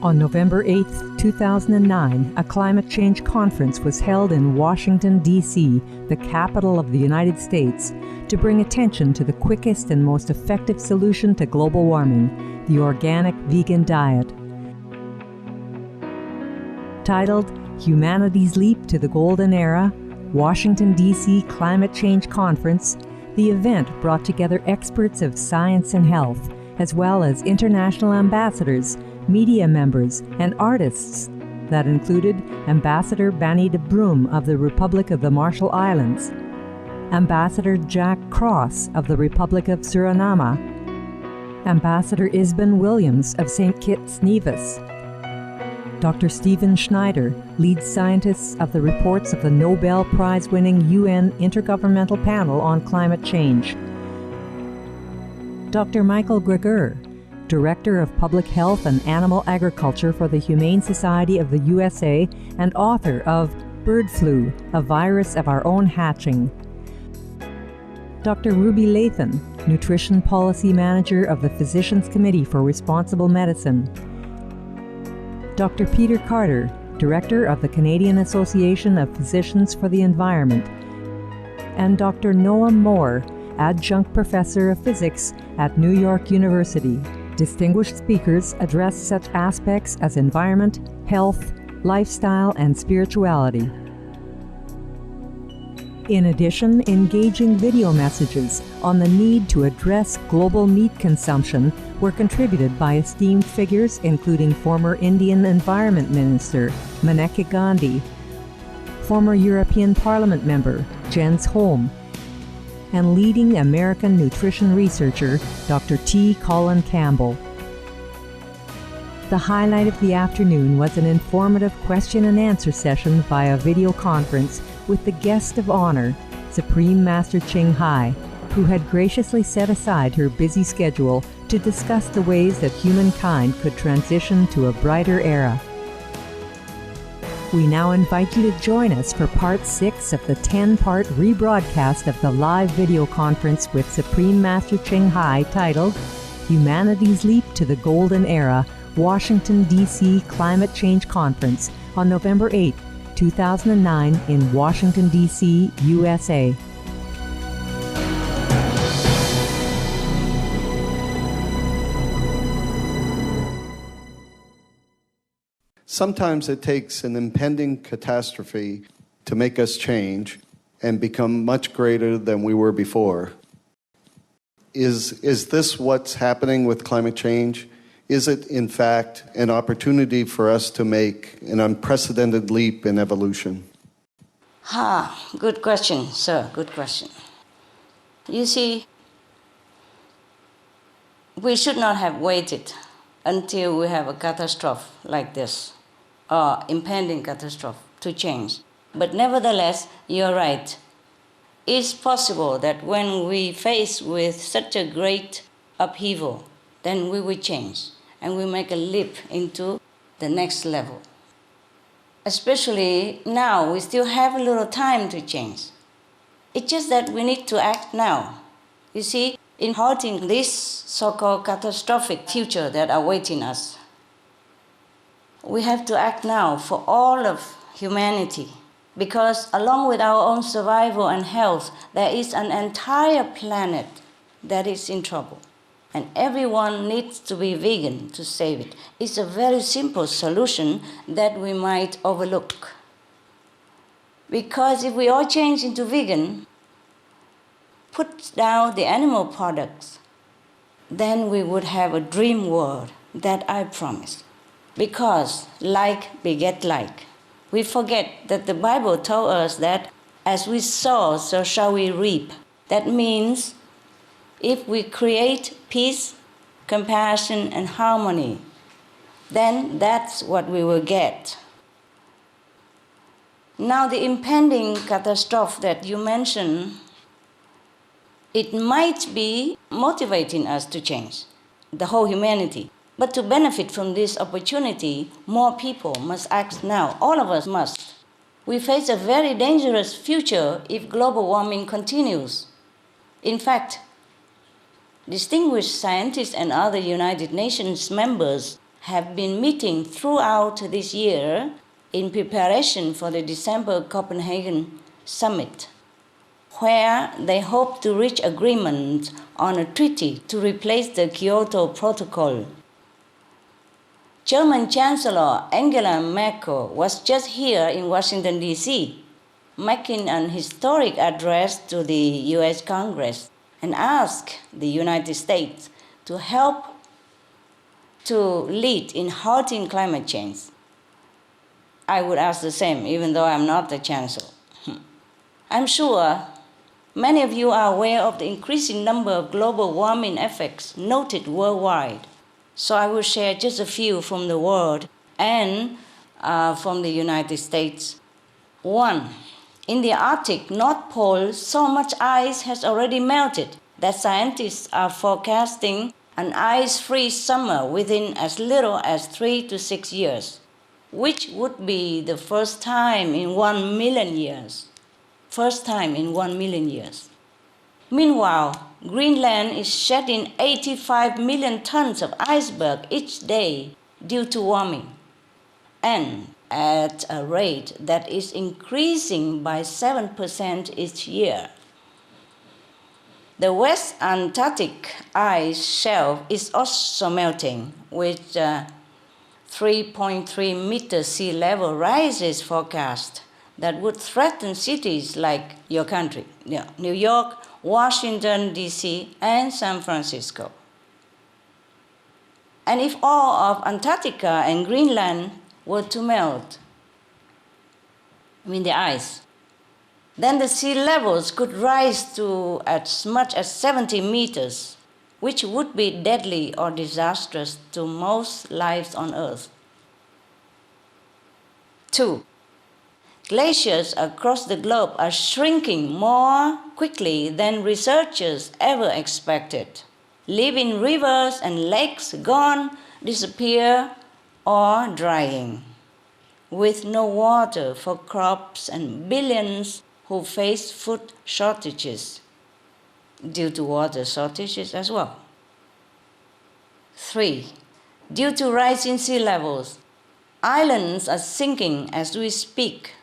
On November 8, 2009, a climate change conference was held in Washington, D.C., the capital of the United States, to bring attention to the quickest and most effective solution to global warming, the organic vegan diet. Titled Humanity's Leap to the Golden Era, Washington, D.C. Climate Change Conference, the event brought together experts of science and health, as well as international ambassadors, media members, and artists that included Ambassador Banny de Broom of the Republic of the Marshall Islands, Ambassador Jack Cross of the Republic of Suriname, Ambassador Isben Williams of St. Kitts Nevis, Dr. Stephen Schneider, lead scientist of the reports of the Nobel Prize-winning UN Intergovernmental Panel on Climate Change, Dr. Michael Greger, Director of Public Health and Animal Agriculture for the Humane Society of the USA and author of Bird Flu, a Virus of Our Own Hatching, Dr. Ruby Lathan, Nutrition Policy Manager of the Physicians Committee for Responsible Medicine, Dr. Peter Carter, Director of the Canadian Association of Physicians for the Environment, and Dr. Noah Moore, Adjunct Professor of Physics at New York University. Distinguished speakers address such aspects as environment, health, lifestyle, and spirituality. In addition, engaging video messages on the need to address global meat consumption were contributed by esteemed figures including former Indian Environment Minister Maneka Gandhi, former European Parliament member Jens Holm, and leading American nutrition researcher Dr. T. Colin Campbell. The highlight of the afternoon was an informative question and answer session via video conference with the guest of honor, Supreme Master Ching Hai, who had graciously set aside her busy schedule to discuss the ways that humankind could transition to a brighter era. We now invite you to join us for Part 6 of the 10-part rebroadcast of the live video conference with Supreme Master Ching Hai titled Humanity's Leap to the Golden Era, Washington, D.C. Climate Change Conference on November 8, 2009 in Washington, D.C., USA. Sometimes it takes an impending catastrophe to make us change and become much greater than we were before. Is this what's happening with climate change? Is it, in fact, an opportunity for us to make an unprecedented leap in evolution? Good question, sir, good question. You see, we should not have waited until we have a catastrophe like this, or impending catastrophe, to change. But nevertheless, you're right. It's possible that when we face with such a great upheaval, then we will change and we make a leap into the next level. Especially now, we still have a little time to change. It's just that we need to act now. You see, in halting this so-called catastrophic future that awaiting us, we have to act now for all of humanity, because along with our own survival and health, there is an entire planet that is in trouble. And everyone needs to be vegan to save it. It's a very simple solution that we might overlook. Because if we all change into vegan, put down the animal products, then we would have a dream world that I promise. Because like beget like. We forget that the Bible told us that as we sow, so shall we reap. That means if we create peace, compassion, and harmony, then that's what we will get. Now, the impending catastrophe that you mentioned, it might be motivating us to change, the whole humanity. But to benefit from this opportunity, more people must act now. All of us must. We face a very dangerous future if global warming continues. In fact, distinguished scientists and other United Nations members have been meeting throughout this year in preparation for the December Copenhagen summit, where they hope to reach agreement on a treaty to replace the Kyoto Protocol. German Chancellor Angela Merkel was just here in Washington, D.C., making an historic address to the U.S. Congress and asked the United States to help to lead in halting climate change. I would ask the same, even though I'm not the chancellor. I'm sure many of you are aware of the increasing number of global warming effects noted worldwide. So I will share just a few from the world and from the United States. 1. In the Arctic North Pole, so much ice has already melted that scientists are forecasting an ice-free summer within as little as 3 to 6 years, which would be the first time in 1 million years. First time in 1 million years. Meanwhile, Greenland is shedding 85 million tons of iceberg each day due to warming, and at a rate that is increasing by 7% each year. The West Antarctic ice shelf is also melting, with 3.3 meter sea level rises forecast that would threaten cities like your country, New York, Washington, D.C., and San Francisco. And if all of Antarctica and Greenland were to melt, the ice, then the sea levels could rise to as much as 70 meters, which would be deadly or disastrous to most lives on Earth. 2. Glaciers across the globe are shrinking more quickly than researchers ever expected, leaving rivers and lakes gone, disappear, or drying, with no water for crops and billions who face food shortages due to water shortages as well. 3. Due to rising sea levels, islands are sinking as we speak,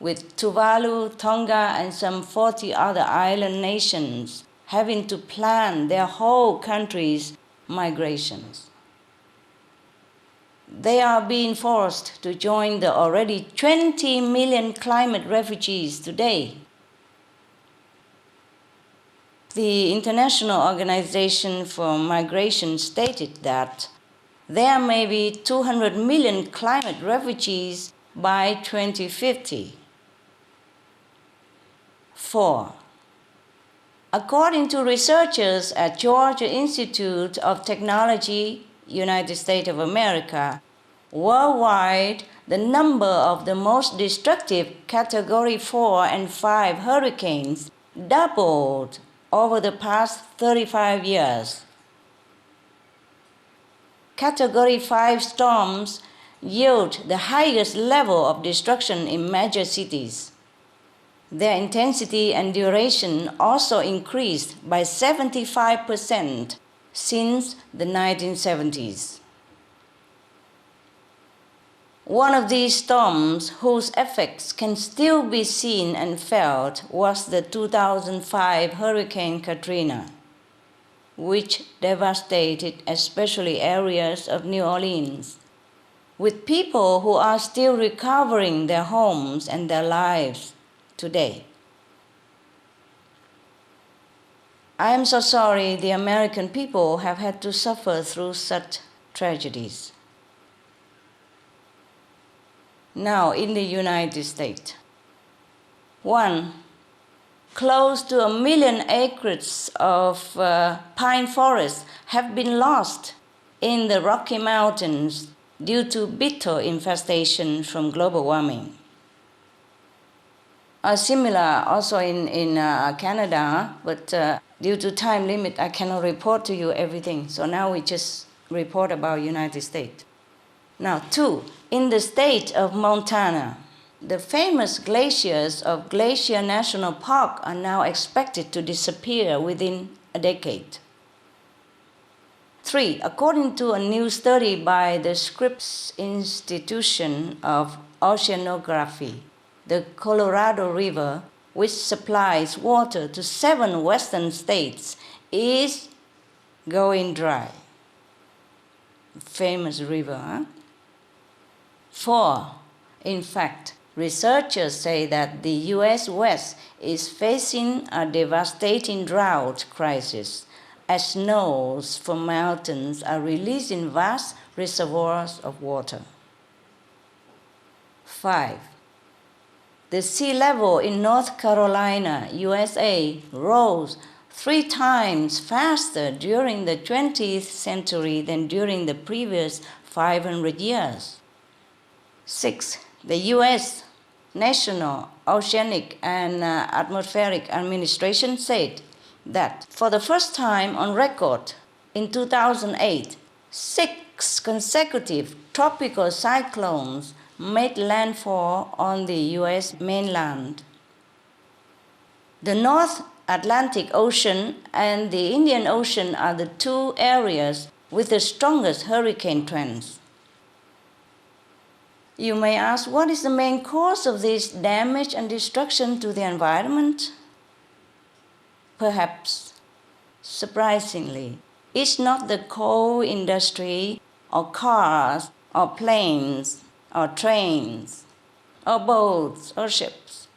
with Tuvalu, Tonga, and some 40 other island nations having to plan their whole country's migrations. They are being forced to join the already 20 million climate refugees today. The International Organization for Migration stated that there may be 200 million climate refugees by 2050. 4. According to researchers at Georgia Institute of Technology, United States of America, worldwide, the number of the most destructive Category 4 and 5 hurricanes doubled over the past 35 years. Category 5 storms yield the highest level of destruction in major cities. Their intensity and duration also increased by 75% since the 1970s. One of these storms, whose effects can still be seen and felt, was the 2005 Hurricane Katrina, which devastated especially areas of New Orleans, with people who are still recovering their homes and their lives today. I am so sorry the American people have had to suffer through such tragedies. Now, in the United States, 1. Close to 1 million acres of pine forests have been lost in the Rocky Mountains due to beetle infestation from global warming. Similar also in Canada, but due to time limit, I cannot report to you everything. So now we just report about United States. Now, 2, in the state of Montana, the famous glaciers of Glacier National Park are now expected to disappear within a decade. 3. According to a new study by the Scripps Institution of Oceanography, the Colorado River, which supplies water to 7 western states, is going dry. Famous river, huh? 4. In fact, researchers say that the U.S. West is facing a devastating drought crisis as snows from mountains are released in vast reservoirs of water. 5. The sea level in North Carolina, USA, rose 3 times faster during the 20th century than during the previous 500 years. 6. The U.S. National Oceanic and Atmospheric Administration said that for the first time on record in 2008, 6 consecutive tropical cyclones made landfall on the U.S. mainland. The North Atlantic Ocean and the Indian Ocean are the 2 areas with the strongest hurricane trends. You may ask, what is the main cause of this damage and destruction to the environment? Perhaps, surprisingly, it's not the coal industry or cars or planes or trains or boats or ships.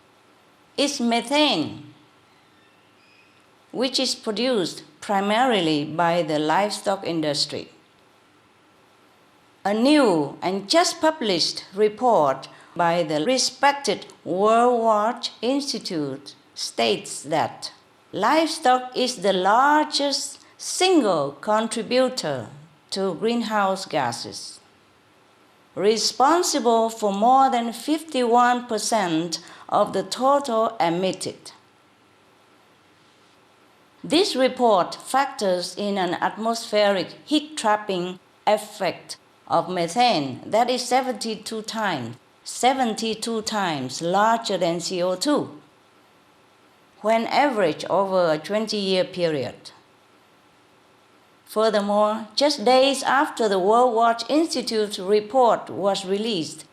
It's methane, which is produced primarily by the livestock industry. A new and just published report by the respected World Watch Institute states that livestock is the largest single contributor to greenhouse gases, responsible for more than 51% of the total emitted. This report factors in an atmospheric heat-trapping effect of methane that is 72 times larger than CO2 when averaged over a 20-year period. Furthermore, just days after the World Watch Institute's report was released,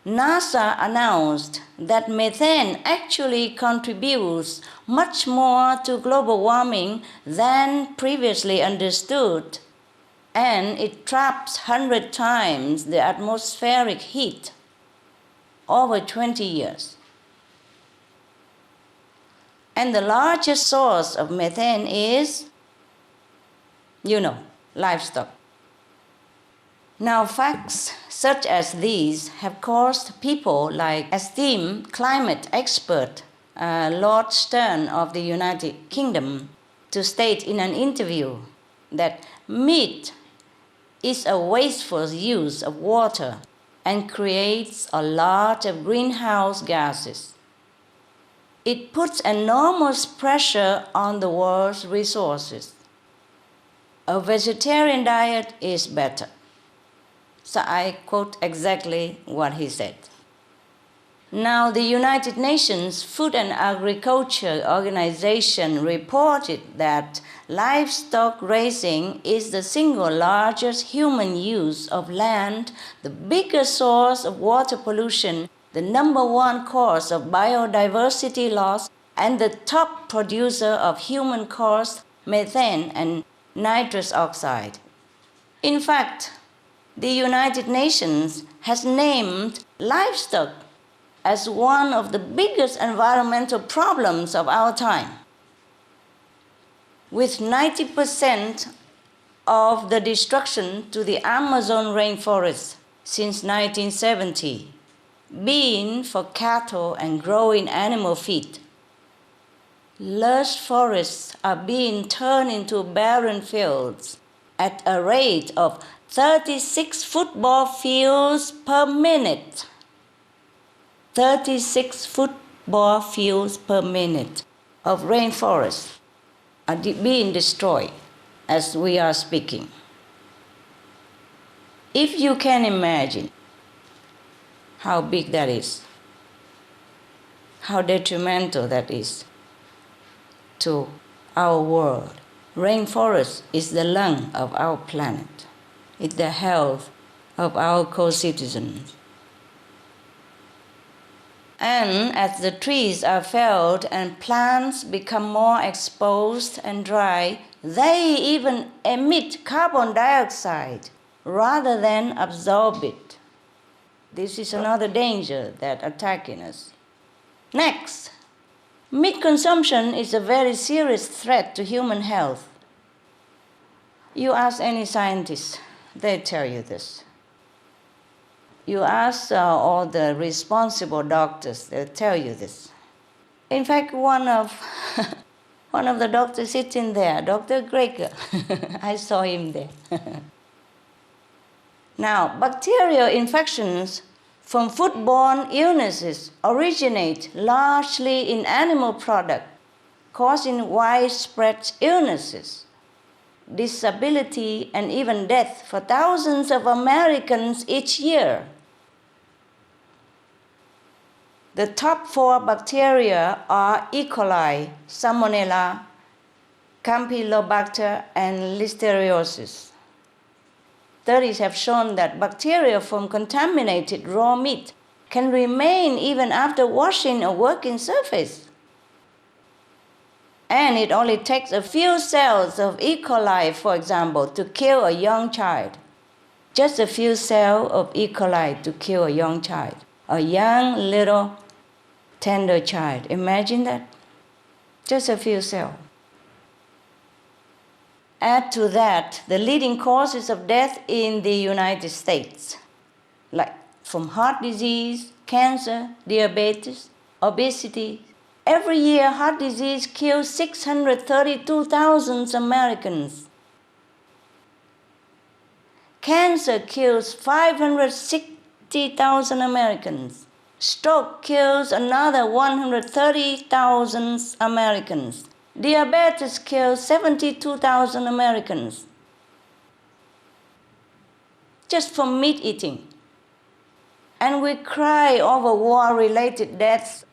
NASA announced that methane actually contributes much more to global warming than previously understood, and it traps 100 times the atmospheric heat over 20 years. And the largest source of methane is, livestock. Now, facts such as these have caused people like esteemed climate expert Lord Stern of the United Kingdom to state in an interview that meat is a wasteful use of water and creates a lot of greenhouse gases. It puts enormous pressure on the world's resources. A vegetarian diet is better. So I quote exactly what he said. Now, the United Nations Food and Agriculture Organization reported that livestock raising is the single largest human use of land, the biggest source of water pollution, the number 1 cause of biodiversity loss, and the top producer of human-caused methane and nitrous oxide. In fact, the United Nations has named livestock as one of the biggest environmental problems of our time, with 90% of the destruction to the Amazon rainforest since 1970 being for cattle and growing animal feed. Lush forests are being turned into barren fields at a rate of 36 football fields per minute. 36 football fields per minute of rainforests are being destroyed as we are speaking. If you can imagine how big that is, how detrimental that is to our world Rainforest is the lung of our planet. It's the health of our co-citizens. And as the trees are felled and plants become more exposed and dry, they even emit carbon dioxide rather than absorb it. This is another danger that attacking us. Next, meat consumption is a very serious threat to human health. You ask any scientist, they tell you this. You ask all the responsible doctors, they'll tell you this. In fact, one of the doctors sitting there, Dr. Greger, I saw him there. Now, bacterial infections from foodborne illnesses originate largely in animal products, causing widespread illnesses, disability, and even death for thousands of Americans each year. The top 4 bacteria are E. coli, Salmonella, Campylobacter, and Listeriosis. Studies have shown that bacteria from contaminated raw meat can remain even after washing a working surface. And it only takes a few cells of E. coli, for example, to kill a young child. Just a few cells of E. coli to kill a young child. A young, little, tender child. Imagine that. Just a few cells. Add to that the leading causes of death in the United States, like from heart disease, cancer, diabetes, obesity. Every year, heart disease kills 632,000 Americans. Cancer kills 560,000 Americans. Stroke kills another 130,000 Americans. Diabetes kills 72,000 Americans. Just from meat eating. And we cry over war-related deaths.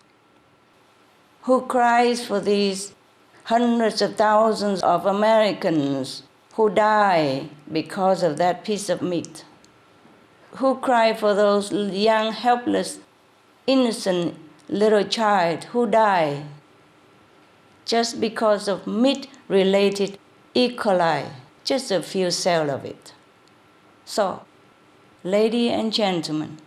Who cries for these hundreds of thousands of Americans who die because of that piece of meat? Who cry for those young, helpless, innocent little child who die just because of meat-related E. coli, just a few cells of it? So, ladies and gentlemen,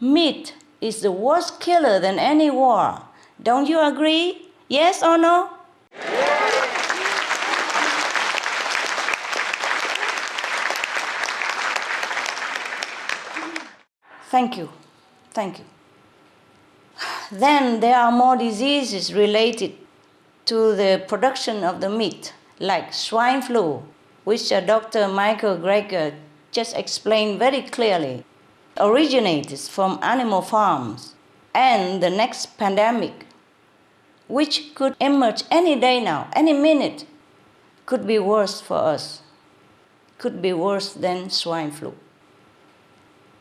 meat is the worst killer than any war. Don't you agree? Yes or no? Thank you. Thank you. Then there are more diseases related to the production of the meat, like swine flu, which Dr. Michael Greger just explained very clearly, originates from animal farms, and the next pandemic, which could emerge any day now, any minute, could be worse for us, could be worse than swine flu.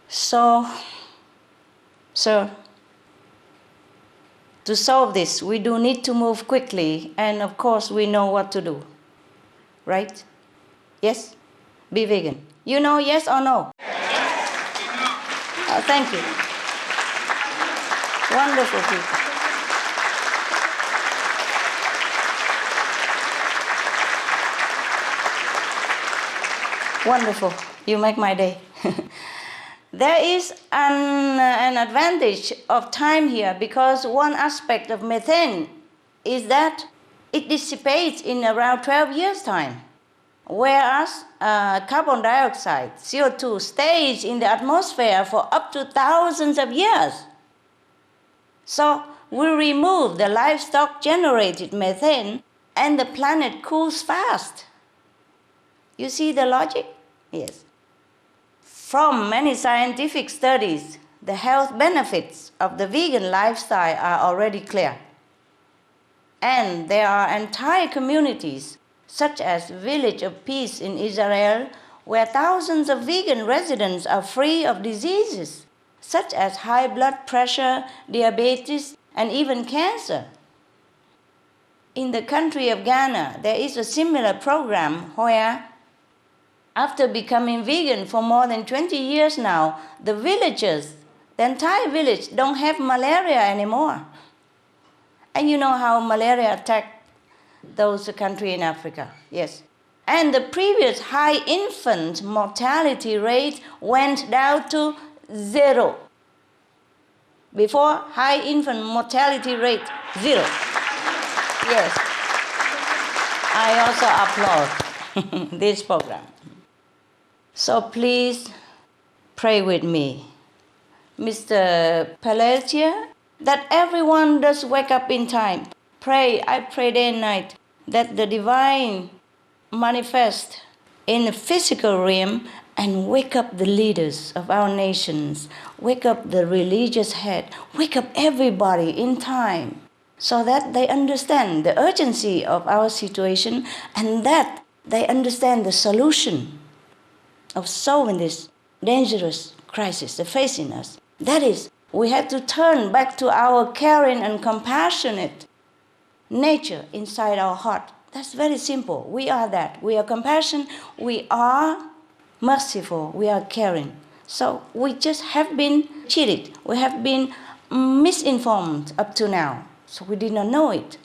So, sir, to solve this, we do need to move quickly, and of course we know what to do, right? Yes? Be vegan. You know, yes or no? Thank you. Wonderful people. Wonderful. You make my day. There is an advantage of time here, because one aspect of methane is that it dissipates in around 12 years' time, whereas carbon dioxide, CO2, stays in the atmosphere for up to thousands of years. So we remove the livestock-generated methane and the planet cools fast. You see the logic? Yes. From many scientific studies, the health benefits of the vegan lifestyle are already clear. And there are entire communities, such as Village of Peace in Israel, where thousands of vegan residents are free of diseases, such as high blood pressure, diabetes, and even cancer. in the country of Ghana, there is a similar program where, after becoming vegan for more than 20 years now, the villagers, the entire village, don't have malaria anymore. And you know how malaria attacked those countries in Africa, yes. And the previous high infant mortality rate went down to 0. Before, high infant mortality rate, 0. Yes. I also applaud this program. So please pray with me, Mr. Pelletier, that everyone does wake up in time. Pray, I pray day and night, that the divine manifest in the physical realm and wake up the leaders of our nations, wake up the religious head, wake up everybody in time, so that they understand the urgency of our situation and that they understand the solution of solving this dangerous crisis that's facing us. That is, we have to turn back to our caring and compassionate nature inside our heart. That's very simple. We are that. We are compassion. We are merciful. We are caring. So we just have been cheated. We have been misinformed up to now. So we did not know it.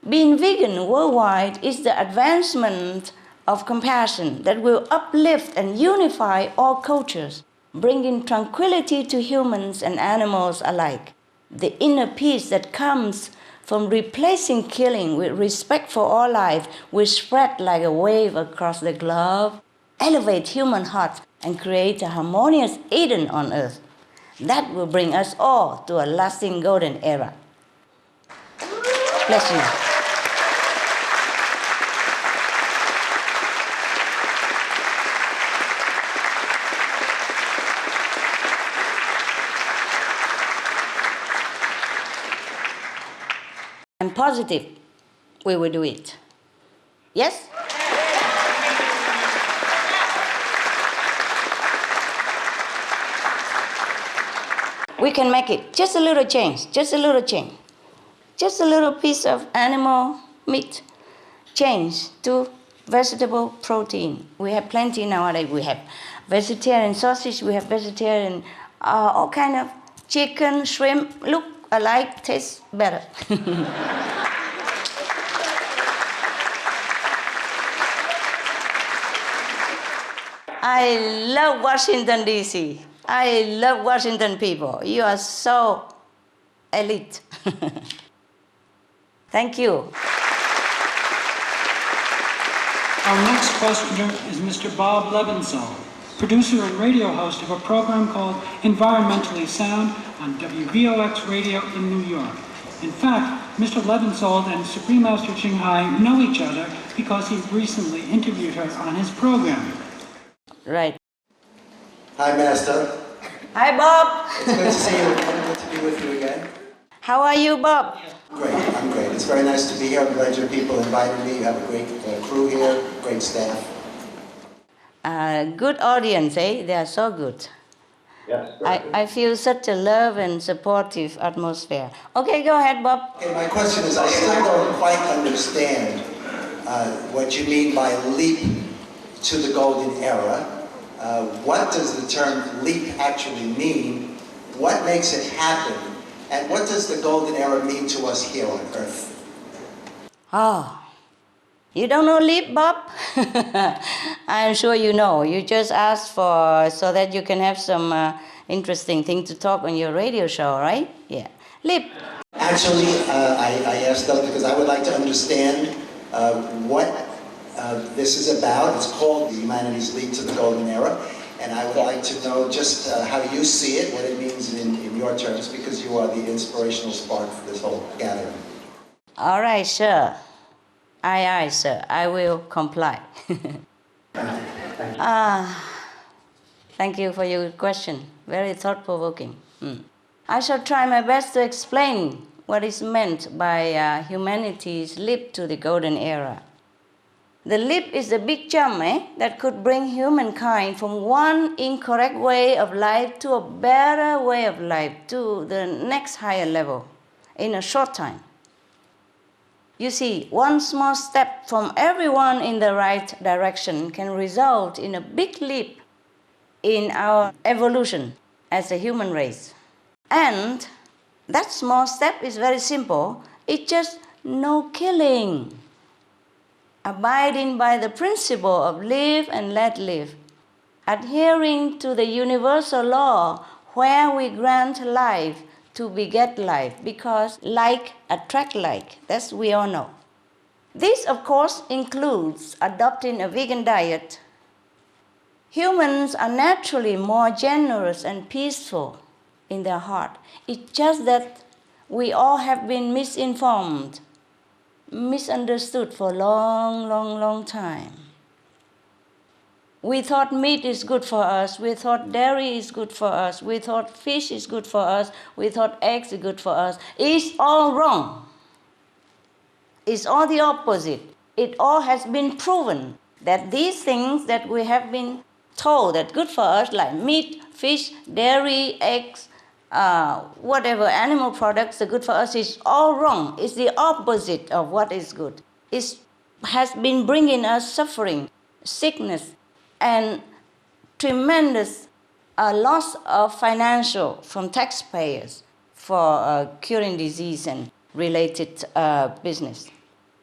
Being vegan worldwide is the advancement of compassion that will uplift and unify all cultures, bringing tranquility to humans and animals alike. The inner peace that comes from replacing killing with respect for all life will spread like a wave across the globe, elevate human hearts, and create a harmonious Eden on earth. That will bring us all to a lasting golden era. Bless you. I'm positive we will do it. Yes? We can make it. Just a little change. Just a little change. Just a little piece of animal meat. Change to vegetable protein. We have plenty nowadays. We have vegetarian sausage. We have vegetarian all kind of chicken, shrimp. Look alike, taste better. I love Washington, D.C. I love Washington people. You are so elite. Thank you. Our next questioner is Mr. Bob Leventhal, producer and radio host of a program called Environmentally Sound on WVOX Radio in New York. In fact, Mr. Leventhal and Supreme Master Ching Hai know each other because he recently interviewed her on his program. Right. Hi, Master. Hi, Bob. It's good to see you. Good to be with you again. How are you, Bob? Great, I'm great. It's very nice to be here. I'm glad your people invited me. You have a great crew here, great staff. Good audience, eh? They are so good. Yes. I feel such a love and supportive atmosphere. Okay, go ahead, Bob. Okay, my question is, I still don't quite understand what you mean by leap to the golden era. What does the term leap actually mean? What makes it happen? And what does the golden era mean to us here on Earth? Oh, you don't know leap, Bob? I'm sure you know. You just asked for so that you can have some interesting thing to talk on your radio show, right? Yeah. Leap. Actually, I asked them because I would like to understand what this is about. It's called the Humanity's Leap to the Golden Era. And I would like to know just how you see it, what it means in your terms, because you are the inspirational spark for this whole gathering. All right, sir. Aye, sir. I will comply. Thank you for your question. Very thought-provoking. I shall try my best to explain what is meant by humanity's leap to the golden era. The leap is the big jump that could bring humankind from one incorrect way of life to a better way of life, to the next higher level in a short time. You see, one small step from everyone in the right direction can result in a big leap in our evolution as a human race. And that small step is very simple. It's just no killing. Abiding by the principle of live and let live. Adhering to the universal law where we grant life to beget life, because like attract like, that's we all know. This, of course, includes adopting a vegan diet. Humans are naturally more generous and peaceful in their heart. It's just that we all have been misinformed, misunderstood for a long time. We thought meat is good for us. We thought dairy is good for us. We thought fish is good for us. We thought eggs are good for us. It's all wrong. It's all the opposite. It all has been proven that these things that we have been told that good for us, like meat, fish, dairy, eggs, whatever animal products are good for us, is all wrong. It's the opposite of what is good. It has been bringing us suffering, sickness, and tremendous loss of financial from taxpayers for curing disease and related business.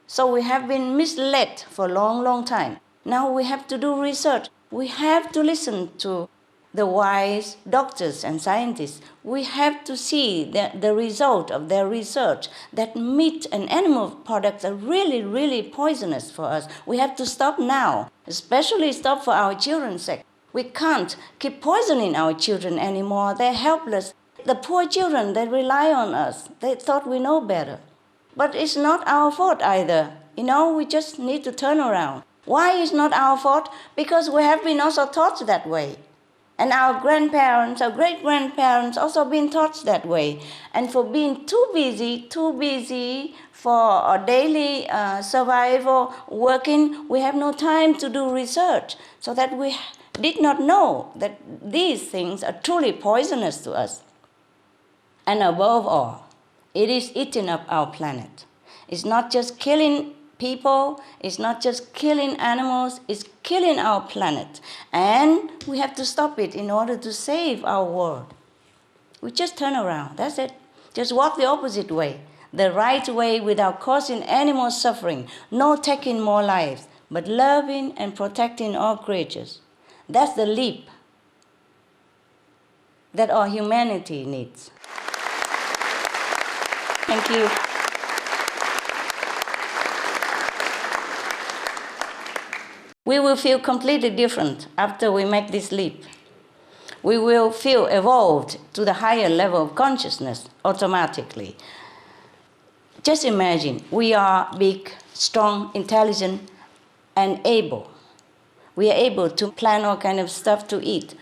So we have been misled for a long time. Now we have to do research. We have to listen to the wise doctors and scientists. We have to see the result of their research, that meat and animal products are really poisonous for us. We have to stop now, especially stop for our children's sake. We can't keep poisoning our children anymore. They're helpless. The poor children, they rely on us. They thought we know better. But it's not our fault either. We just need to turn around. Why is not our fault? Because we have been also taught that way. And our grandparents, our great-grandparents also been taught that way. And for being too busy for our daily survival, working, we have no time to do research. So that we did not know that these things are truly poisonous to us. And above all, it is eating up our planet. It's not just killing people, it's not just killing animals, it's killing our planet. And we have to stop it in order to save our world. We just turn around, that's it. Just walk the opposite way, the right way without causing any more suffering, no taking more lives, but loving and protecting all creatures. That's the leap that our humanity needs. Thank you. We will feel completely different after we make this leap. We will feel evolved to the higher level of consciousness automatically. Just imagine, we are big, strong, intelligent, and able. We are able to plan all kind of stuff to eat.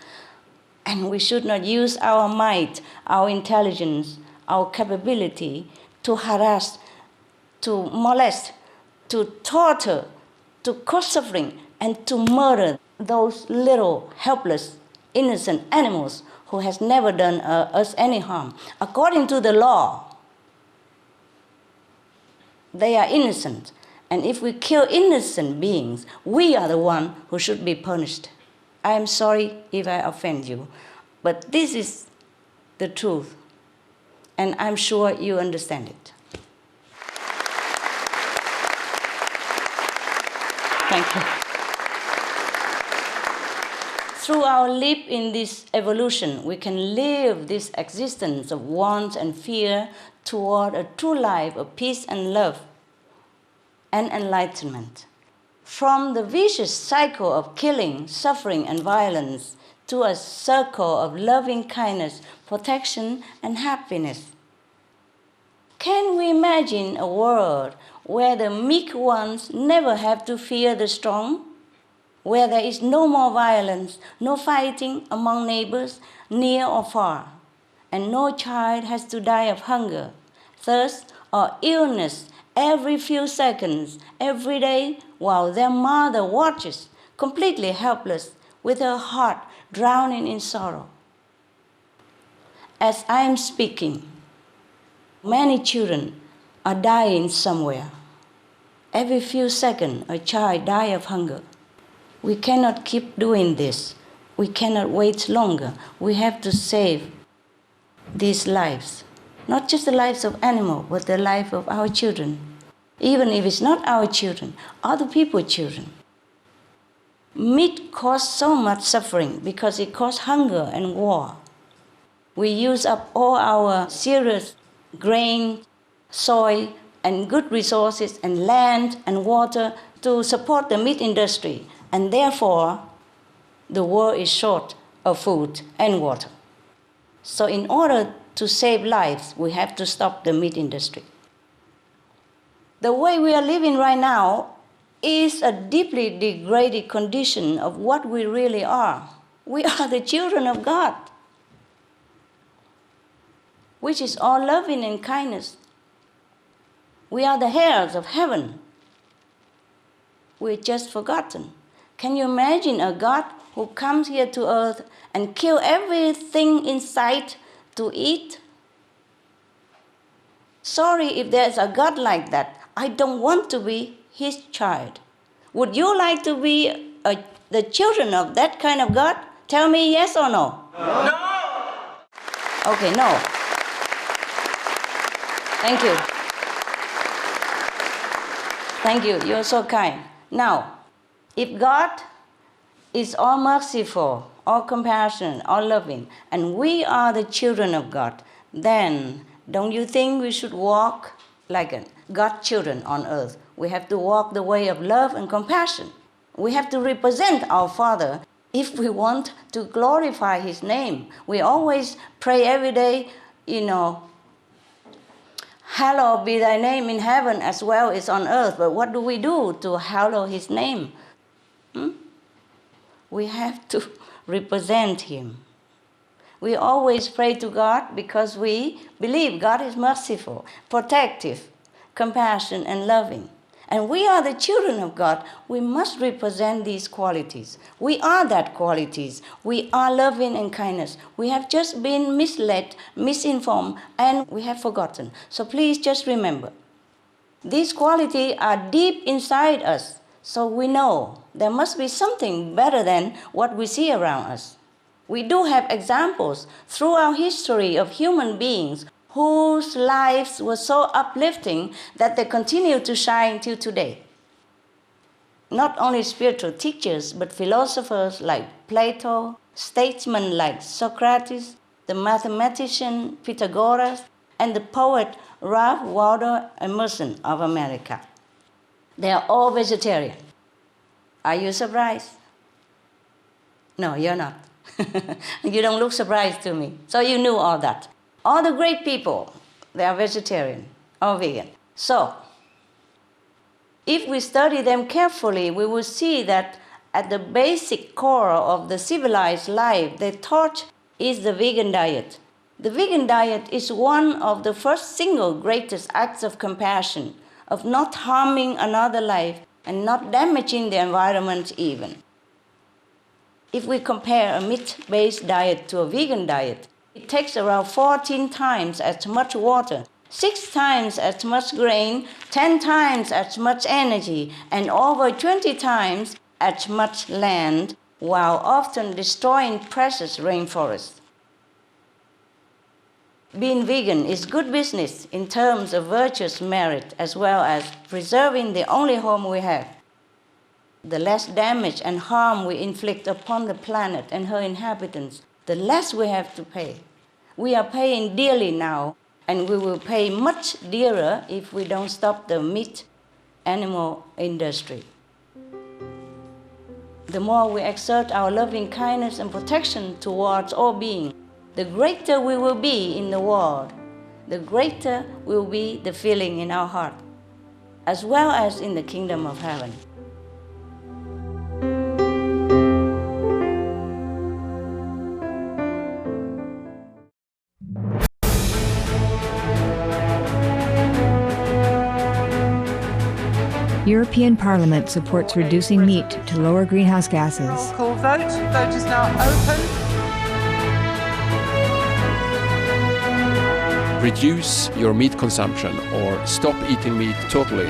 And we should not use our might, our intelligence, our capability to harass, to molest, to torture, to cause suffering, and to murder those little helpless, innocent animals who has never done us any harm. According to the law, they are innocent. And if we kill innocent beings, we are the one who should be punished. I am sorry if I offend you, but this is the truth. And I'm sure you understand it. Thank you. Through our leap in this evolution, we can live this existence of want and fear toward a true life of peace and love and enlightenment. From the vicious cycle of killing, suffering, and violence to a circle of loving kindness, protection, and happiness. Can we imagine a world where the meek ones never have to fear the strong? Where there is no more violence, no fighting among neighbors, near or far, and no child has to die of hunger, thirst, or illness every few seconds, every day, while their mother watches, completely helpless, with her heart drowning in sorrow. As I am speaking, many children are dying somewhere. Every few seconds, a child dies of hunger. We cannot keep doing this. We cannot wait longer. We have to save these lives. Not just the lives of animals, but the life of our children. Even if it's not our children, other people's children. Meat causes so much suffering because it causes hunger and war. We use up all our cereals, grain, soy, and good resources, and land and water to support the meat industry. And therefore, the world is short of food and water. So in order to save lives, we have to stop the meat industry. The way we are living right now is a deeply degraded condition of what we really are. We are the children of God, which is all loving and kindness. We are the heirs of heaven. We're just forgotten. Can you imagine a God who comes here to earth and kills everything in sight to eat? Sorry if there's a God like that. I don't want to be his child. Would you like to be the children of that kind of God? Tell me yes or no. No. Okay, no. Thank you. Thank you. You're so kind. Now, if God is all merciful, all compassionate, all loving, and we are the children of God, then don't you think we should walk like God's children on earth? We have to walk the way of love and compassion. We have to represent our Father if we want to glorify his name. We always pray every day, hallowed be thy name in heaven as well as on earth. But what do we do to hallow his name? We have to represent him. We always pray to God because we believe God is merciful, protective, compassionate, and loving. And we are the children of God. We must represent these qualities. We are that qualities. We are loving and kindness. We have just been misled, misinformed, and we have forgotten. So please just remember, these qualities are deep inside us. So we know there must be something better than what we see around us. We do have examples throughout history of human beings whose lives were so uplifting that they continue to shine till today. Not only spiritual teachers, but philosophers like Plato, statesmen like Socrates, the mathematician Pythagoras, and the poet Ralph Waldo Emerson of America. They are all vegetarian. Are you surprised? No, you're not. You don't look surprised to me. So you knew all that. All the great people, they are vegetarian or vegan. So, if we study them carefully, we will see that at the basic core of the civilized life they taught is the vegan diet. The vegan diet is one of the first single greatest acts of compassion, of not harming another life and not damaging the environment even. If we compare a meat-based diet to a vegan diet, it takes around 14 times as much water, 6 times as much grain, 10 times as much energy, and over 20 times as much land, while often destroying precious rainforests. Being vegan is good business in terms of virtuous merit as well as preserving the only home we have. The less damage and harm we inflict upon the planet and her inhabitants, the less we have to pay. We are paying dearly now, and we will pay much dearer if we don't stop the meat animal industry. The more we exert our loving kindness and protection towards all beings, the greater we will be in the world, the greater will be the feeling in our heart, as well as in the kingdom of heaven. European Parliament supports reducing meat to lower greenhouse gases. Roll call vote. Vote is now open. Reduce your meat consumption or stop eating meat totally.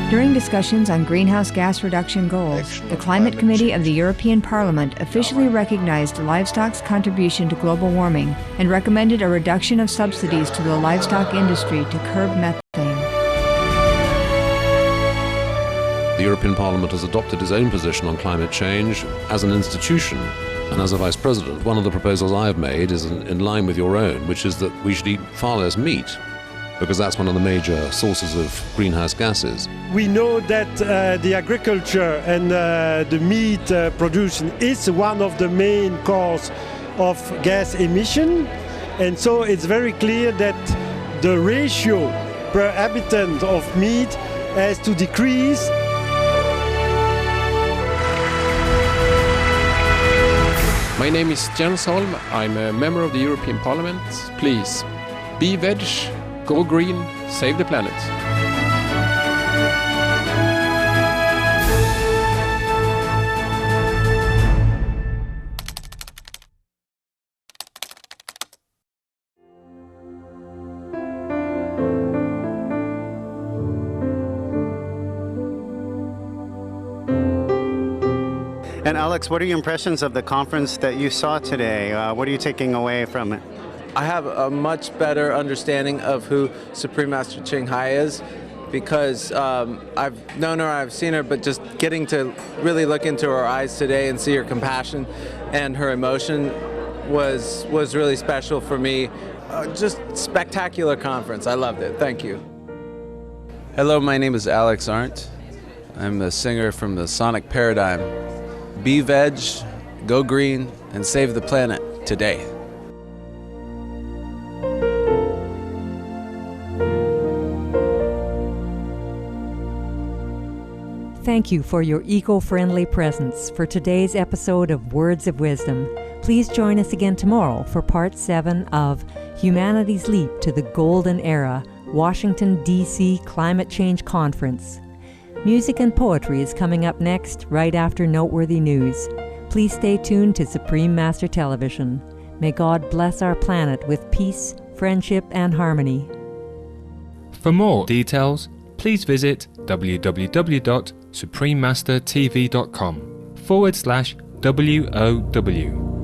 During discussions on greenhouse gas reduction goals, the Climate Committee of the European Parliament officially recognized livestock's contribution to global warming and recommended a reduction of subsidies to the livestock industry to curb methane. The European Parliament has adopted its own position on climate change as an institution. And as a Vice President, one of the proposals I have made is in line with your own, which is that we should eat far less meat, because that's one of the major sources of greenhouse gases. We know that the agriculture and the meat production is one of the main causes of gas emission, and so it's very clear that the ratio per habitant of meat has to decrease. My name is Jens Holm. I'm a member of the European Parliament. Please, be veg, go green, save the planet. And Alex, what are your impressions of the conference that you saw today? What are you taking away from it? I have a much better understanding of who Supreme Master清Hai is, because I've known her, I've seen her, but just getting to really look into her eyes today and see her compassion and her emotion was really special for me. Just spectacular conference. I loved it. Thank you. Hello, my name is Alex Arndt. I'm a singer from the Sonic Paradigm. Be veg, go green, and save the planet today. Thank you for your eco-friendly presence for today's episode of Words of Wisdom. Please join us again tomorrow for Part 7 of Humanity's Leap to the Golden Era, Washington, D.C. Climate Change Conference. Music and poetry is coming up next, right after noteworthy news. Please stay tuned to Supreme Master Television. May God bless our planet with peace, friendship, and harmony. For more details, please visit www.suprememastertv.com/WOW.